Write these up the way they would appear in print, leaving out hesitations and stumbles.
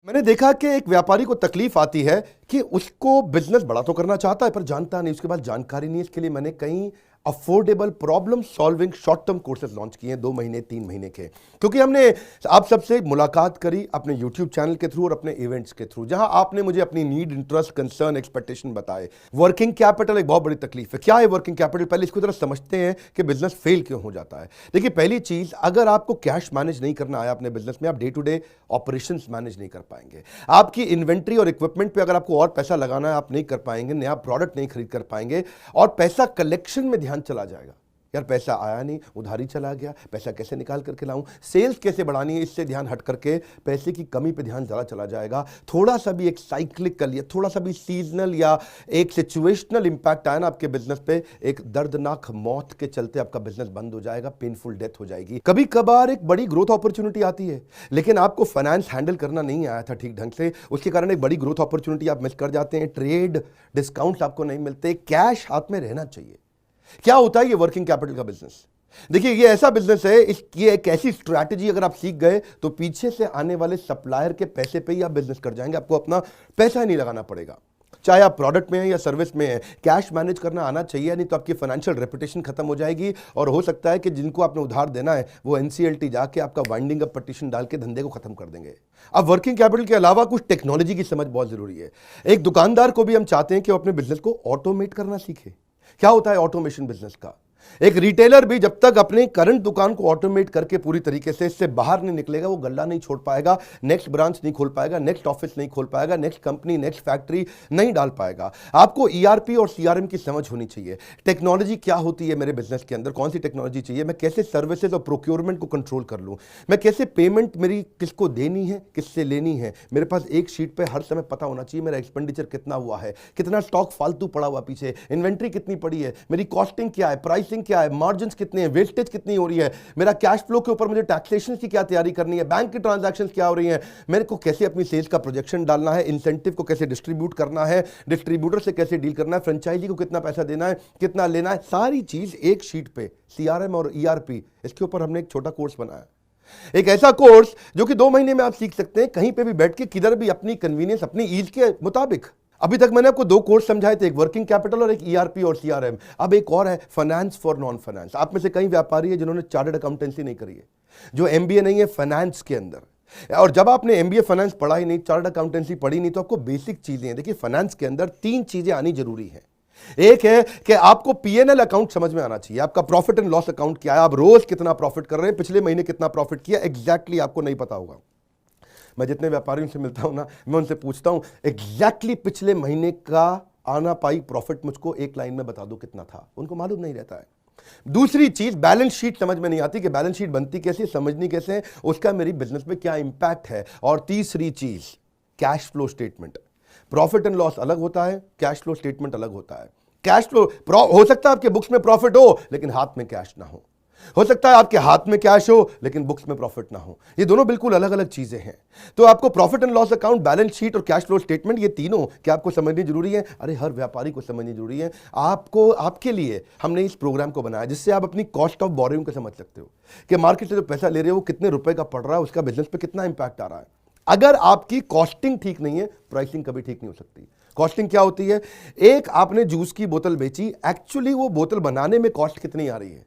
मैंने देखा कि एक व्यापारी को तकलीफ आती है कि उसको बिजनेस बड़ा तो करना चाहता है पर जानता नहीं, उसके पास जानकारी नहीं है। इसके लिए मैंने कई affordable problem solving short term courses launch किए हैं 2 महीने 3 महीने के, क्योंकि हमने आप सबसे मुलाकात करी अपने यूट्यूब चैनल के थ्रू और अपने इवेंट्स के थ्रू, जहां आपने मुझे अपनी नीड, इंटरेस्ट, कंसर्न, एक्सपेक्टेशन बताए। वर्किंग कैपिटल एक बहुत बड़ी तकलीफ है। क्या है वर्किंग कैपिटल? पहले इसको जरा समझते हैं कि बिजनेस फेल क्यों हो जाता है। देखिए, पहली चीज, अगर आपको कैश मैनेज नहीं करना आया अपने बिजनेस में, आप day to day operations manage नहीं कर पाएंगे। आपकी इन्वेंट्री और इक्विपमेंट पे अगर आपको और पैसा लगाना है, आप नहीं कर पाएंगे, नया प्रोडक्ट नहीं खरीद कर पाएंगे, और पैसा कलेक्शन में ध्यान चला जाएगा। यार पैसा आया नहीं, उधारी चला गया, पैसा कैसे निकाल करके लाऊं, सेल्स कैसे बढ़ानी है, इससे ध्यान हट करके पैसे की कमी पे ध्यान ज़्यादा चला जाएगा। थोड़ा सा भी एक साइक्लिकल या थोड़ा सा भी सीजनल या एक सिचुएशनल इंपैक्ट आया ना आपके बिजनेस पे, एक दर्दनाक मौत के चलते आपका बिजनेस बंद हो जाएगा, पेनफुल डेथ हो जाएगी। कभी कभार एक बड़ी ग्रोथ अपॉर्चुनिटी आती है, लेकिन आपको फाइनेंस हैंडल करना नहीं आया था ठीक ढंग से, उसके कारण एक बड़ी ग्रोथ अपॉर्चुनिटी आप मिस कर जाते हैं। ट्रेड डिस्काउंट्स आपको नहीं मिलते, कैश हाथ में रहना चाहिए। क्या होता है ये वर्किंग कैपिटल का बिजनेस? देखिए, ये ऐसा बिजनेस है, ये एक ऐसी स्ट्रैटेजी अगर आप सीख गए तो पीछे से आने वाले सप्लायर के पैसे पे ही आप बिजनेस कर जाएंगे। आपको अपना पैसा ही नहीं लगाना पड़ेगा, चाहे आप प्रोडक्ट में है या सर्विस में है। कैश मैनेज करना आना चाहिए, नहीं तो आपकी फाइनेंशियल रेपुटेशन खत्म हो जाएगी, और हो सकता है कि जिनको आपने उधार देना है वो एनसीएलटी जाके आपका वाइंडिंग अप पटिशन डाल के धंधे को खत्म कर देंगे। अब वर्किंग कैपिटल के अलावा कुछ टेक्नोलॉजी की समझ बहुत जरूरी है। एक दुकानदार को भी हम चाहते हैं कि वो अपने बिजनेस को ऑटोमेट करना सीखे। क्या होता है ऑटोमेशन बिजनेस का? एक रिटेलर भी जब तक अपने करंट दुकान को ऑटोमेट करके पूरी तरीके से इससे बाहर नहीं निकलेगा, वो गल्ला नहीं छोड़ पाएगा, नेक्स्ट ब्रांच नहीं खोल पाएगा, नेक्स्ट ऑफिस नहीं खोल पाएगा, नेक्स्ट कंपनी, नेक्स्ट फैक्ट्री नहीं डाल पाएगा। आपको ईआरपी और सीआरएम की समझ होनी चाहिए। टेक्नोलॉजी क्या होती है मेरे बिजनेस के अंदर, कौन सी टेक्नोलॉजी चाहिए, मैं कैसे सर्विसेज और प्रोक्योरमेंट को कंट्रोल कर लूं, मैं कैसे पेमेंट मेरी किसको देनी है, किससे लेनी है। मेरे पास एक शीट पे हर समय पता होना चाहिए मेरा एक्सपेंडिचर कितना हुआ है, कितना स्टॉक फालतू पड़ा हुआ पीछे, इन्वेंट्री कितनी पड़ी है, मेरी कॉस्टिंग क्या है, प्राइसिंग क्या है, मार्जिन कितने हैं, वेस्टेज कितनी हो रही है, मेरा कैश फ्लो के ऊपर मुझे टैक्सेशन की क्या तैयारी करनी है, बैंक की ट्रांजैक्शंस क्या हो रही हैं, मेरे को कैसे अपनी सेल्स का प्रोजेक्शन डालना है, इंसेंटिव को कैसे डिस्ट्रीब्यूट करना है, डिस्ट्रीब्यूटर से कैसे डील करना है, फ्रेंचाइजी को कितना पैसा देना है, कितना लेना है, सारी चीज एक शीट पे, सीआरएम और ईआरपी, इसके ऊपर हमने एक छोटा कोर्स बनाया। एक ऐसा कोर्स जो कि 2 महीने में आप सीख सकते हैं, कहीं पे भी बैठ के, किधर भी, अपनी कन्वीनियंस, अपनी ईज के मुताबिक। अभी तक मैंने आपको 2 कोर्स समझाए थे, एक वर्किंग कैपिटल और एक ईआरपी और सीआरएम। अब एक और है, फाइनेंस फॉर नॉन फाइनेंस। आप में से कई व्यापारी है जिन्होंने चार्टर्ड अकाउंटेंसी नहीं करी है, जो एमबीए नहीं है फाइनेंस के अंदर। और जब आपने एमबीए फाइनेंस पढ़ा ही नहीं, चार्टर्ड अकाउंटेंसी पढ़ी नहीं, तो आपको बेसिक चीजें हैं। देखिए, फाइनेंस के अंदर 3 चीजें आनी जरूरी है। एक है कि आपको पीएनएल अकाउंट समझ में आना चाहिए, आपका प्रॉफिट एंड लॉस अकाउंट क्या है, आप रोज कितना प्रॉफिट कर रहे हैं, पिछले महीने कितना प्रॉफिट किया, एग्जैक्टली आपको नहीं पता होगा। मैं जितने व्यापारियों से मिलता हूं ना, मैं उनसे पूछता हूं एग्जैक्टली पिछले महीने का आना पाई प्रॉफिट मुझको एक लाइन में बता दो कितना था, उनको मालूम नहीं रहता है। दूसरी चीज, बैलेंस शीट समझ में नहीं आती कि बैलेंस शीट बनती कैसे, समझनी कैसे, उसका मेरी बिजनेस में क्या इंपैक्ट है। और तीसरी चीज, cash flow statement. Profit and loss अलग होता है, कैश फ्लो स्टेटमेंट अलग होता है। कैश फ्लो हो सकता है आपके बुक्स में प्रॉफिट हो लेकिन हाथ में कैश ना हो सकता है आपके हाथ में कैश हो लेकिन बुक्स में प्रॉफिट ना हो। ये दोनों बिल्कुल अलग अलग चीजें हैं। तो आपको profit and loss account, balance sheet और कैश फ्लो स्टेटमेंट, ये तीनों क्या आपको समझनी जरूरी है? अरे हर व्यापारी को समझनी जरूरी है। आपको, आपके लिए हमने इस प्रोग्राम को बनाया जिससे आप अपनी कॉस्ट ऑफ बोरोइंग को समझ सकते हो कि मार्केट से जो पैसा ले रहे हो वो कितने रुपए का पड़ रहा है, उसका बिजनेस पे कितना इंपैक्ट आ रहा है। अगर आपकी कॉस्टिंग ठीक नहीं है, प्राइसिंग कभी ठीक नहीं हो सकती। कॉस्टिंग क्या होती है? एक आपने जूस की बोतल बेची, एक्चुअली वो बोतल बनाने में कॉस्ट कितनी आ रही है,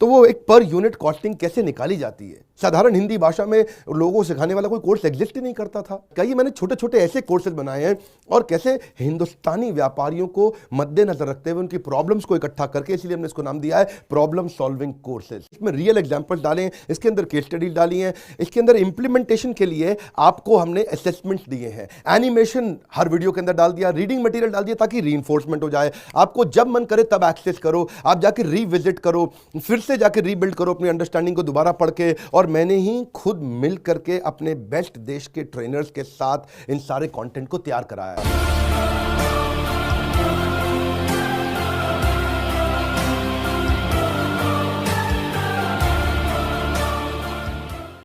तो वो एक पर यूनिट कॉस्टिंग कैसे निकाली जाती है। साधारण हिंदी भाषा में लोगों को सिखाने वाला कोई कोर्स एग्जिस्ट ही नहीं करता था। कई मैंने छोटे छोटे ऐसे कोर्सेज बनाए हैं, और कैसे हिंदुस्तानी व्यापारियों को मद्देनजर रखते हुए उनकी प्रॉब्लम्स को इकट्ठा करके, इसलिए हमने इसको नाम दिया है प्रॉब्लम सॉल्विंग कोर्सेज। इसमें रियल एग्जांपल्स डाले हैं, इसके अंदर केस स्टडी डाली हैं, इसके अंदर इंप्लीमेंटेशन के लिए आपको हमने असेसमेंट्स दिए हैं, एनिमेशन हर वीडियो के अंदर डाल दिया, रीडिंग मटेरियल डाल दिया ताकि रीइंफोर्समेंट हो जाए। आपको जब मन करे तब एक्सेस करो, आप जाके रीविजिट करो, फिर से जाके रीबिल्ड करो अपनी अंडरस्टैंडिंग को दोबारा पढ़ के। और मैंने ही खुद मिल करके अपने बेस्ट देश के ट्रेनर्स के साथ इन सारे कंटेंट को तैयार कराया है।